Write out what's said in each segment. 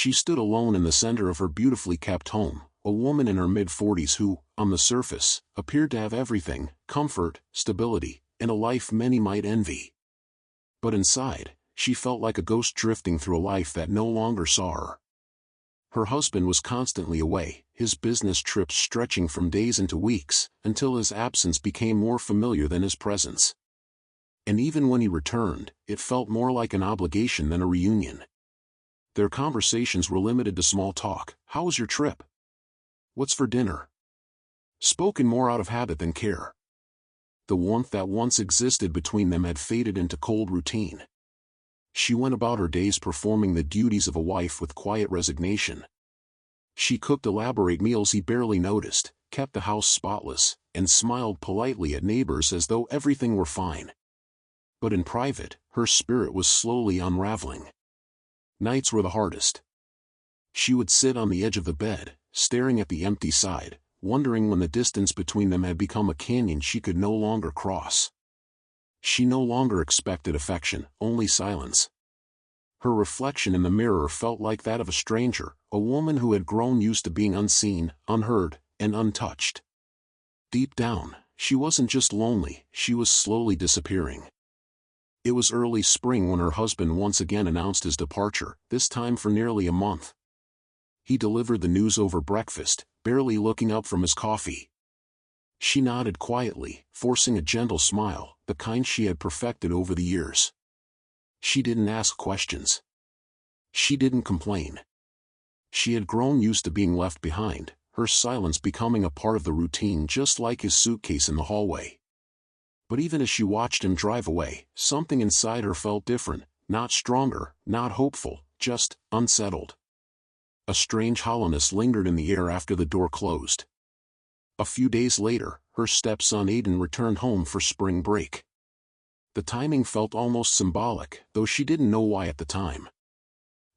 She stood alone in the center of her beautifully kept home, a woman in her mid-40s who, on the surface, appeared to have everything: comfort, stability, and a life many might envy. But inside, she felt like a ghost drifting through a life that no longer saw her. Her husband was constantly away, his business trips stretching from days into weeks, until his absence became more familiar than his presence. And even when he returned, it felt more like an obligation than a reunion. Their conversations were limited to small talk. How was your trip? What's for dinner? Spoken more out of habit than care. The warmth that once existed between them had faded into cold routine. She went about her days performing the duties of a wife with quiet resignation. She cooked elaborate meals he barely noticed, kept the house spotless, and smiled politely at neighbors as though everything were fine. But in private, her spirit was slowly unraveling. Nights were the hardest. She would sit on the edge of the bed, staring at the empty side, wondering when the distance between them had become a canyon she could no longer cross. She no longer expected affection, only silence. Her reflection in the mirror felt like that of a stranger, a woman who had grown used to being unseen, unheard, and untouched. Deep down, she wasn't just lonely, she was slowly disappearing. It was early spring when her husband once again announced his departure, this time for nearly a month. He delivered the news over breakfast, barely looking up from his coffee. She nodded quietly, forcing a gentle smile, the kind she had perfected over the years. She didn't ask questions. She didn't complain. She had grown used to being left behind, her silence becoming a part of the routine, just like his suitcase in the hallway. But even as she watched him drive away, something inside her felt different, not stronger, not hopeful, just unsettled. A strange hollowness lingered in the air after the door closed. A few days later, her stepson Aiden returned home for spring break. The timing felt almost symbolic, though she didn't know why at the time.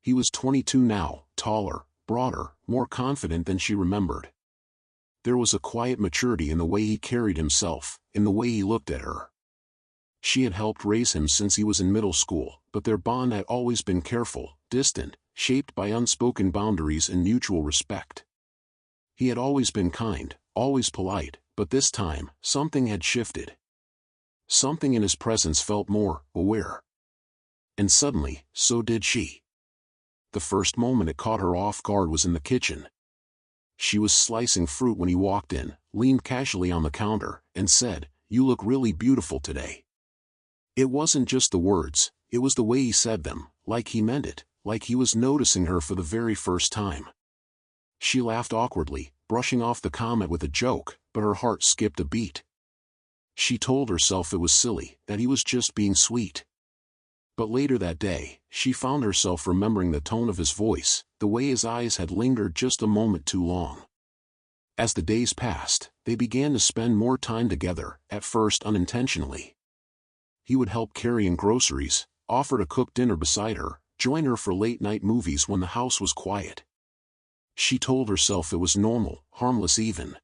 He was 22 now, taller, broader, more confident than she remembered. There was a quiet maturity in the way he carried himself, in the way he looked at her. She had helped raise him since he was in middle school, but their bond had always been careful, distant, shaped by unspoken boundaries and mutual respect. He had always been kind, always polite, but this time, something had shifted. Something in his presence felt more aware. And suddenly, so did she. The first moment it caught her off guard was in the kitchen. She was slicing fruit when he walked in, leaned casually on the counter, and said, "You look really beautiful today." It wasn't just the words, it was the way he said them, like he meant it, like he was noticing her for the very first time. She laughed awkwardly, brushing off the comment with a joke, but her heart skipped a beat. She told herself it was silly, that he was just being sweet. But later that day, she found herself remembering the tone of his voice, the way his eyes had lingered just a moment too long. As the days passed, they began to spend more time together, at first unintentionally. He would help carry in groceries, offer to cook dinner beside her, join her for late-night movies when the house was quiet. She told herself it was normal, harmless even.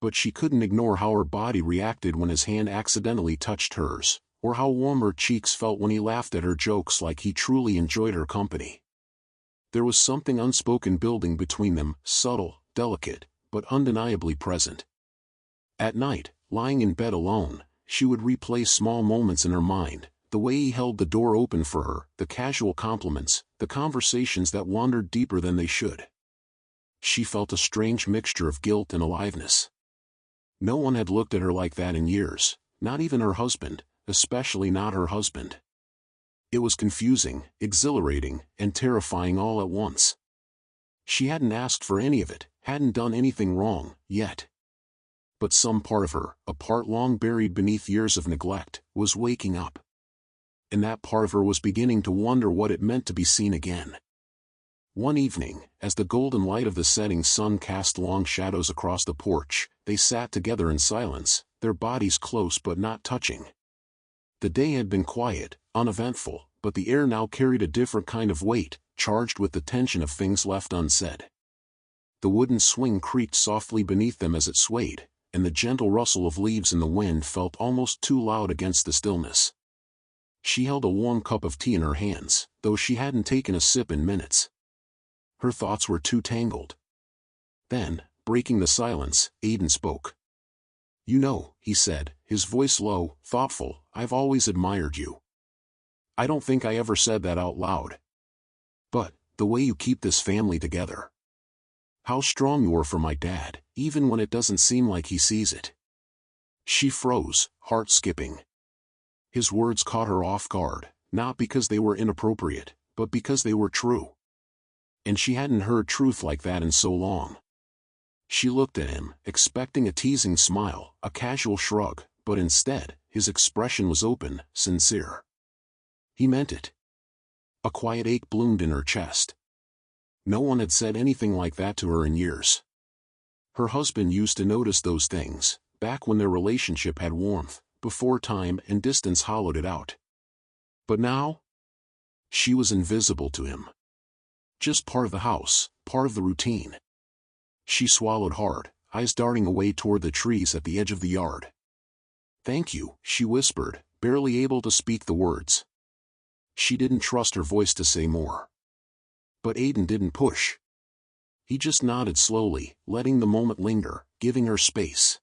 But she couldn't ignore how her body reacted when his hand accidentally touched hers, or how warm her cheeks felt when he laughed at her jokes like he truly enjoyed her company. There was something unspoken building between them, subtle, delicate, but undeniably present. At night, lying in bed alone, she would replay small moments in her mind, the way he held the door open for her, the casual compliments, the conversations that wandered deeper than they should. She felt a strange mixture of guilt and aliveness. No one had looked at her like that in years, not even her husband, especially not her husband. It was confusing, exhilarating, and terrifying all at once. She hadn't asked for any of it, hadn't done anything wrong, yet. But some part of her, a part long buried beneath years of neglect, was waking up. And that part of her was beginning to wonder what it meant to be seen again. One evening, as the golden light of the setting sun cast long shadows across the porch, they sat together in silence, their bodies close but not touching. The day had been quiet, uneventful, but the air now carried a different kind of weight, charged with the tension of things left unsaid. The wooden swing creaked softly beneath them as it swayed, and the gentle rustle of leaves in the wind felt almost too loud against the stillness. She held a warm cup of tea in her hands, though she hadn't taken a sip in minutes. Her thoughts were too tangled. Then, breaking the silence, Aiden spoke. "You know," he said, his voice low, thoughtful, "I've always admired you. I don't think I ever said that out loud. But, the way you keep this family together. How strong you are for my dad, even when it doesn't seem like he sees it." She froze, heart skipping. His words caught her off guard, not because they were inappropriate, but because they were true. And she hadn't heard truth like that in so long. She looked at him, expecting a teasing smile, a casual shrug, but instead, his expression was open, sincere. He meant it. A quiet ache bloomed in her chest. No one had said anything like that to her in years. Her husband used to notice those things, back when their relationship had warmth, before time and distance hollowed it out. But now? She was invisible to him. Just part of the house, part of the routine. She swallowed hard, eyes darting away toward the trees at the edge of the yard. "Thank you," she whispered, barely able to speak the words. She didn't trust her voice to say more. But Aiden didn't push. He just nodded slowly, letting the moment linger, giving her space.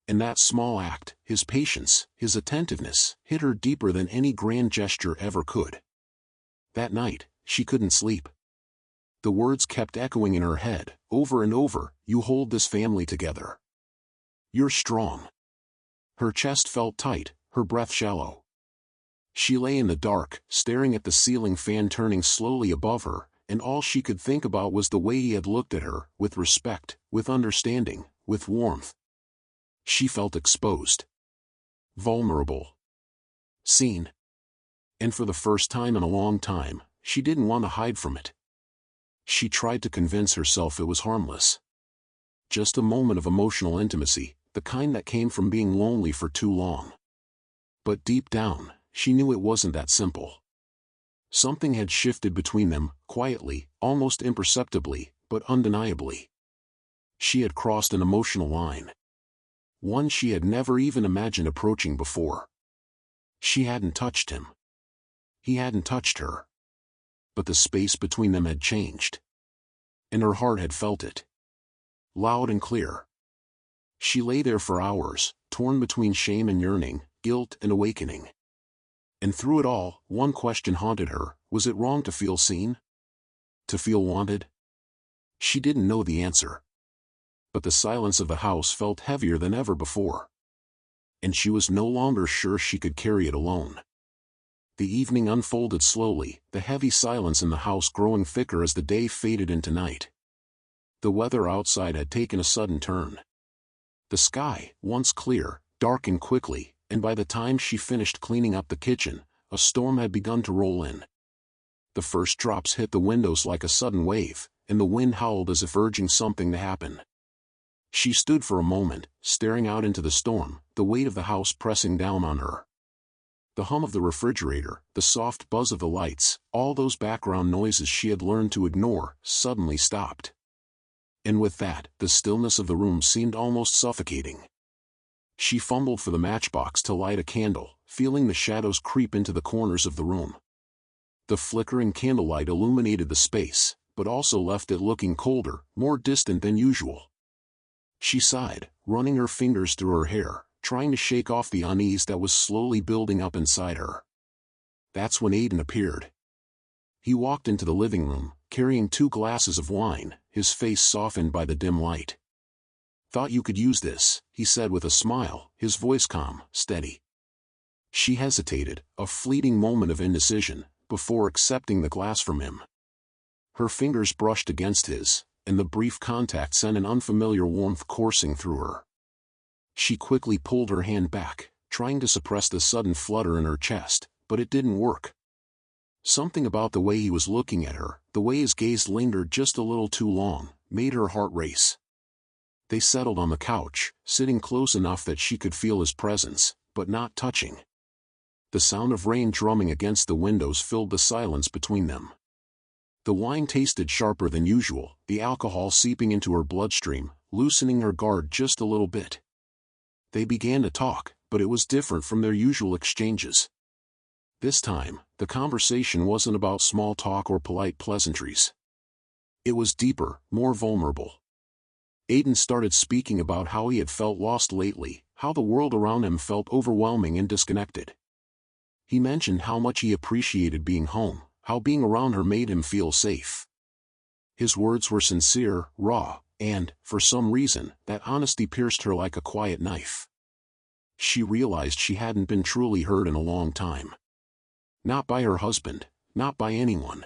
And that small act, his patience, his attentiveness, hit her deeper than any grand gesture ever could. That night, she couldn't sleep. The words kept echoing in her head, over and over, "You hold this family together. You're strong." Her chest felt tight, her breath shallow. She lay in the dark, staring at the ceiling fan turning slowly above her, and all she could think about was the way he had looked at her, with respect, with understanding, with warmth. She felt exposed. Vulnerable. Seen. And for the first time in a long time, she didn't want to hide from it. She tried to convince herself it was harmless. Just a moment of emotional intimacy, the kind that came from being lonely for too long. But deep down, she knew it wasn't that simple. Something had shifted between them, quietly, almost imperceptibly, but undeniably. She had crossed an emotional line. One she had never even imagined approaching before. She hadn't touched him. He hadn't touched her. But the space between them had changed. And her heart had felt it. Loud and clear. She lay there for hours, torn between shame and yearning, guilt and awakening. And through it all, one question haunted her: was it wrong to feel seen? To feel wanted? She didn't know the answer. But the silence of the house felt heavier than ever before. And she was no longer sure she could carry it alone. The evening unfolded slowly, the heavy silence in the house growing thicker as the day faded into night. The weather outside had taken a sudden turn. The sky, once clear, darkened quickly, and by the time she finished cleaning up the kitchen, a storm had begun to roll in. The first drops hit the windows like a sudden wave, and the wind howled as if urging something to happen. She stood for a moment, staring out into the storm, the weight of the house pressing down on her. The hum of the refrigerator, the soft buzz of the lights, all those background noises she had learned to ignore, suddenly stopped. And with that, the stillness of the room seemed almost suffocating. She fumbled for the matchbox to light a candle, feeling the shadows creep into the corners of the room. The flickering candlelight illuminated the space, but also left it looking colder, more distant than usual. She sighed, running her fingers through her hair, trying to shake off the unease that was slowly building up inside her. That's when Aiden appeared. He walked into the living room, carrying 2 glasses of wine, his face softened by the dim light. "Thought you could use this," he said with a smile, his voice calm, steady. She hesitated, a fleeting moment of indecision, before accepting the glass from him. Her fingers brushed against his, and the brief contact sent an unfamiliar warmth coursing through her. She quickly pulled her hand back, trying to suppress the sudden flutter in her chest, but it didn't work. Something about the way he was looking at her, the way his gaze lingered just a little too long, made her heart race. They settled on the couch, sitting close enough that she could feel his presence, but not touching. The sound of rain drumming against the windows filled the silence between them. The wine tasted sharper than usual, the alcohol seeping into her bloodstream, loosening her guard just a little bit. They began to talk, but it was different from their usual exchanges. This time, the conversation wasn't about small talk or polite pleasantries. It was deeper, more vulnerable. Aiden started speaking about how he had felt lost lately, how the world around him felt overwhelming and disconnected. He mentioned how much he appreciated being home, how being around her made him feel safe. His words were sincere, raw, and, for some reason, that honesty pierced her like a quiet knife. She realized she hadn't been truly heard in a long time. Not by her husband, not by anyone.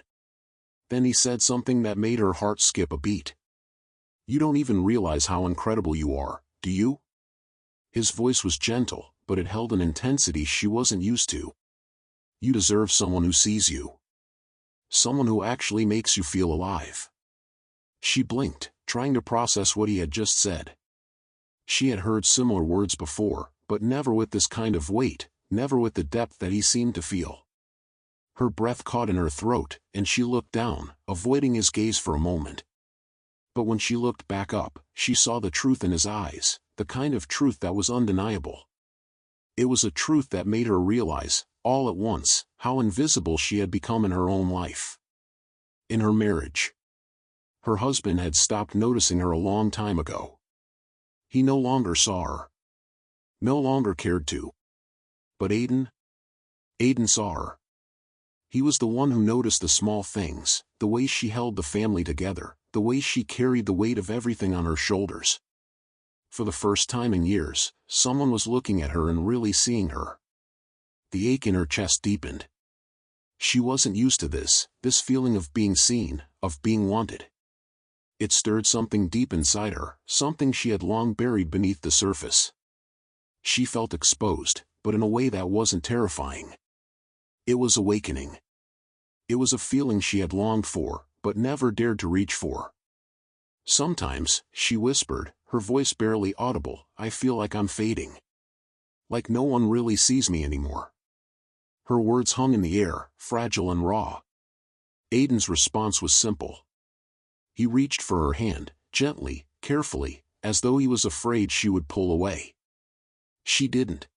Then he said something that made her heart skip a beat. "You don't even realize how incredible you are, do you?" His voice was gentle, but it held an intensity she wasn't used to. "You deserve someone who sees you. Someone who actually makes you feel alive." She blinked, trying to process what he had just said. She had heard similar words before, but never with this kind of weight, never with the depth that he seemed to feel. Her breath caught in her throat, and she looked down, avoiding his gaze for a moment. But when she looked back up, she saw the truth in his eyes, the kind of truth that was undeniable. It was a truth that made her realize, all at once, how invisible she had become in her own life. In her marriage. Her husband had stopped noticing her a long time ago. He no longer saw her. No longer cared to. But Aiden saw her. He was the one who noticed the small things, the way she held the family together, the way she carried the weight of everything on her shoulders. For the first time in years, someone was looking at her and really seeing her. The ache in her chest deepened. She wasn't used to this feeling of being seen, of being wanted. It stirred something deep inside her, something she had long buried beneath the surface. She felt exposed, but in a way that wasn't terrifying. It was awakening. It was a feeling she had longed for, but never dared to reach for. Sometimes, she whispered, her voice barely audible, "I feel like I'm fading. Like no one really sees me anymore." Her words hung in the air, fragile and raw. Aiden's response was simple. He reached for her hand, gently, carefully, as though he was afraid she would pull away. She didn't.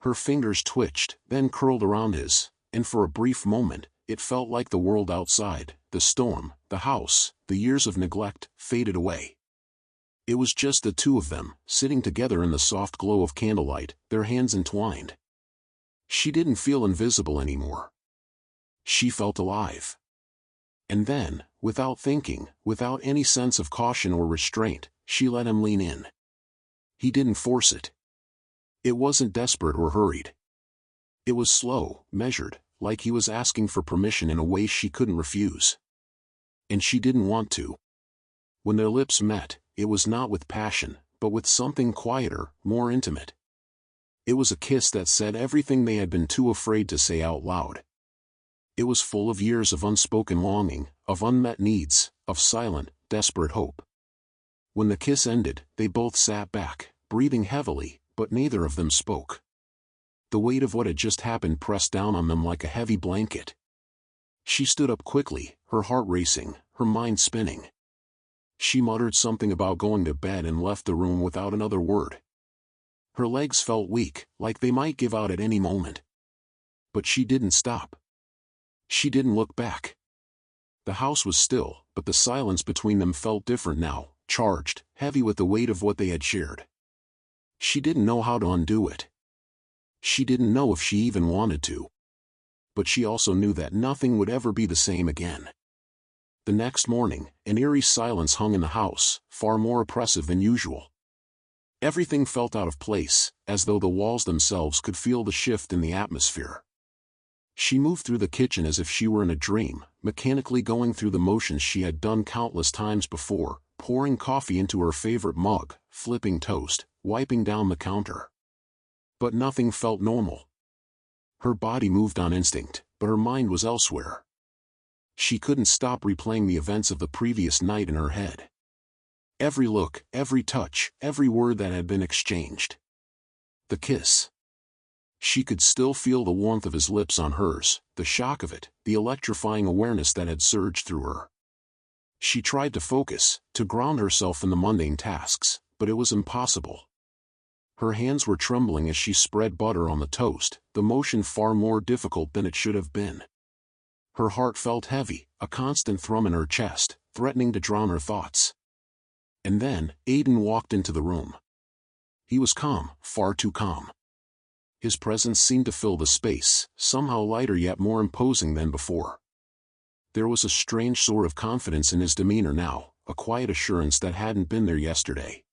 Her fingers twitched, then curled around his, and for a brief moment, it felt like the world outside, the storm, the house, the years of neglect, faded away. It was just the two of them, sitting together in the soft glow of candlelight, their hands entwined. She didn't feel invisible anymore. She felt alive. And then, without thinking, without any sense of caution or restraint, she let him lean in. He didn't force it. It wasn't desperate or hurried. It was slow, measured, like he was asking for permission in a way she couldn't refuse. And she didn't want to. When their lips met, it was not with passion, but with something quieter, more intimate. It was a kiss that said everything they had been too afraid to say out loud. It was full of years of unspoken longing, of unmet needs, of silent, desperate hope. When the kiss ended, they both sat back, breathing heavily, but neither of them spoke. The weight of what had just happened pressed down on them like a heavy blanket. She stood up quickly, her heart racing, her mind spinning. She muttered something about going to bed and left the room without another word. Her legs felt weak, like they might give out at any moment. But she didn't stop. She didn't look back. The house was still, but the silence between them felt different now, charged, heavy with the weight of what they had shared. She didn't know how to undo it. She didn't know if she even wanted to. But she also knew that nothing would ever be the same again. The next morning, an eerie silence hung in the house, far more oppressive than usual. Everything felt out of place, as though the walls themselves could feel the shift in the atmosphere. She moved through the kitchen as if she were in a dream, mechanically going through the motions she had done countless times before, pouring coffee into her favorite mug, flipping toast, wiping down the counter. But nothing felt normal. Her body moved on instinct, but her mind was elsewhere. She couldn't stop replaying the events of the previous night in her head. Every look, every touch, every word that had been exchanged. The kiss. She could still feel the warmth of his lips on hers, the shock of it, the electrifying awareness that had surged through her. She tried to focus, to ground herself in the mundane tasks, but it was impossible. Her hands were trembling as she spread butter on the toast, the motion far more difficult than it should have been. Her heart felt heavy, a constant thrum in her chest, threatening to drown her thoughts. And then, Aiden walked into the room. He was calm, far too calm. His presence seemed to fill the space, somehow lighter yet more imposing than before. There was a strange sort of confidence in his demeanor now, a quiet assurance that hadn't been there yesterday.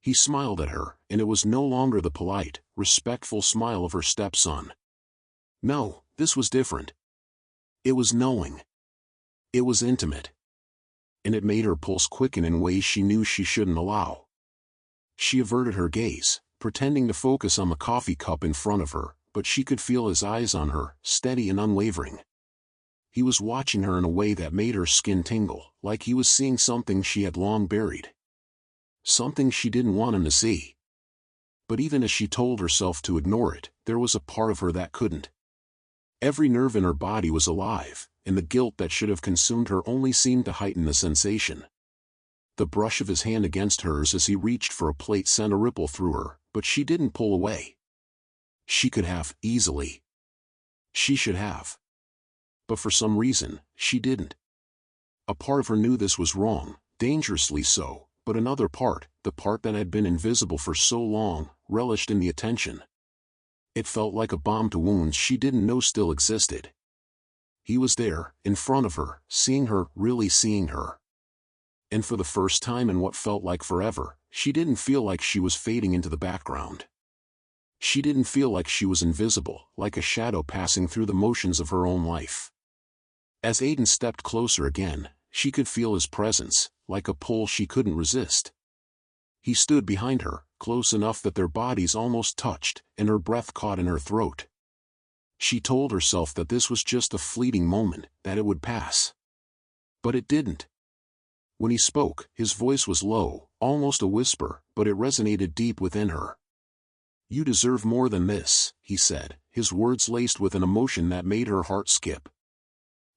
He smiled at her, and it was no longer the polite, respectful smile of her stepson. No, this was different. It was knowing. It was intimate. And it made her pulse quicken in ways she knew she shouldn't allow. She averted her gaze, pretending to focus on the coffee cup in front of her, but she could feel his eyes on her, steady and unwavering. He was watching her in a way that made her skin tingle, like he was seeing something she had long buried. Something she didn't want him to see. But even as she told herself to ignore it, there was a part of her that couldn't. Every nerve in her body was alive, and the guilt that should have consumed her only seemed to heighten the sensation. The brush of his hand against hers as he reached for a plate sent a ripple through her, but she didn't pull away. She could have, easily. She should have. But for some reason, she didn't. A part of her knew this was wrong, dangerously so, but another part, the part that had been invisible for so long, relished in the attention. It felt like a balm to wounds she didn't know still existed. He was there, in front of her, seeing her, really seeing her. And for the first time in what felt like forever, she didn't feel like she was fading into the background. She didn't feel like she was invisible, like a shadow passing through the motions of her own life. As Aiden stepped closer again, she could feel his presence, like a pull she couldn't resist. He stood behind her, close enough that their bodies almost touched, and her breath caught in her throat. She told herself that this was just a fleeting moment, that it would pass. But it didn't. When he spoke, his voice was low, almost a whisper, but it resonated deep within her. "You deserve more than this," he said, his words laced with an emotion that made her heart skip.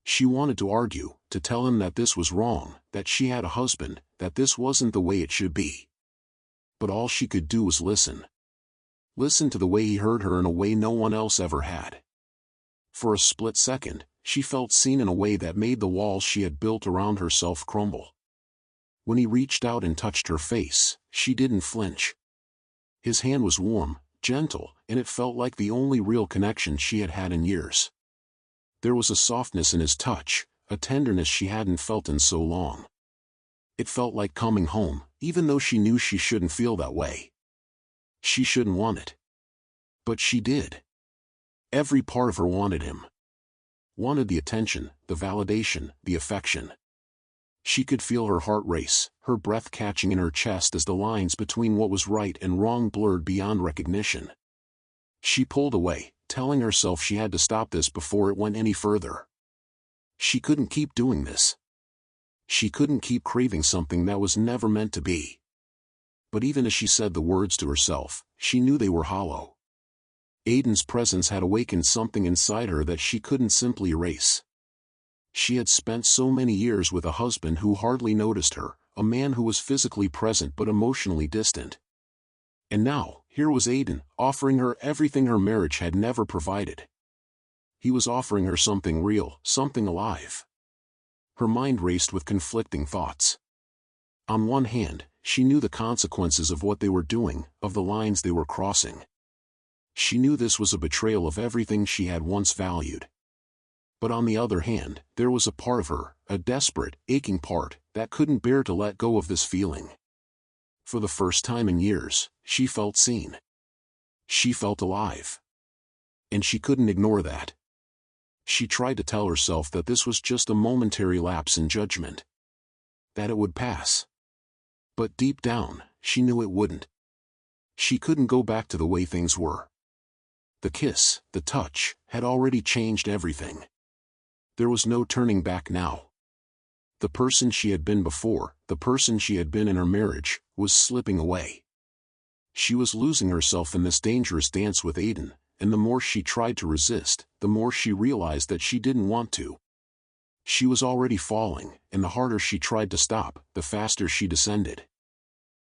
She wanted to argue, to tell him that this was wrong, that she had a husband, that this wasn't the way it should be. But all she could do was listen. Listen to the way he heard her in a way no one else ever had. For a split second, she felt seen in a way that made the walls she had built around herself crumble. When he reached out and touched her face, she didn't flinch. His hand was warm, gentle, and it felt like the only real connection she had had in years. There was a softness in his touch, a tenderness she hadn't felt in so long. It felt like coming home, even though she knew she shouldn't feel that way. She shouldn't want it. But she did. Every part of her wanted him. Wanted the attention, the validation, the affection. She could feel her heart race, her breath catching in her chest as the lines between what was right and wrong blurred beyond recognition. She pulled away, telling herself she had to stop this before it went any further. She couldn't keep doing this. She couldn't keep craving something that was never meant to be. But even as she said the words to herself, she knew they were hollow. Aiden's presence had awakened something inside her that she couldn't simply erase. She had spent so many years with a husband who hardly noticed her, a man who was physically present but emotionally distant. And now, here was Aiden, offering her everything her marriage had never provided. He was offering her something real, something alive. Her mind raced with conflicting thoughts. On one hand, she knew the consequences of what they were doing, of the lines they were crossing. She knew this was a betrayal of everything she had once valued. But on the other hand, there was a part of her, a desperate, aching part, that couldn't bear to let go of this feeling. For the first time in years, she felt seen. She felt alive. And she couldn't ignore that. She tried to tell herself that this was just a momentary lapse in judgment. That it would pass. But deep down, she knew it wouldn't. She couldn't go back to the way things were. The kiss, the touch, had already changed everything. There was no turning back now. The person she had been before, the person she had been in her marriage, was slipping away. She was losing herself in this dangerous dance with Aiden, and the more she tried to resist, the more she realized that she didn't want to. She was already falling, and the harder she tried to stop, the faster she descended.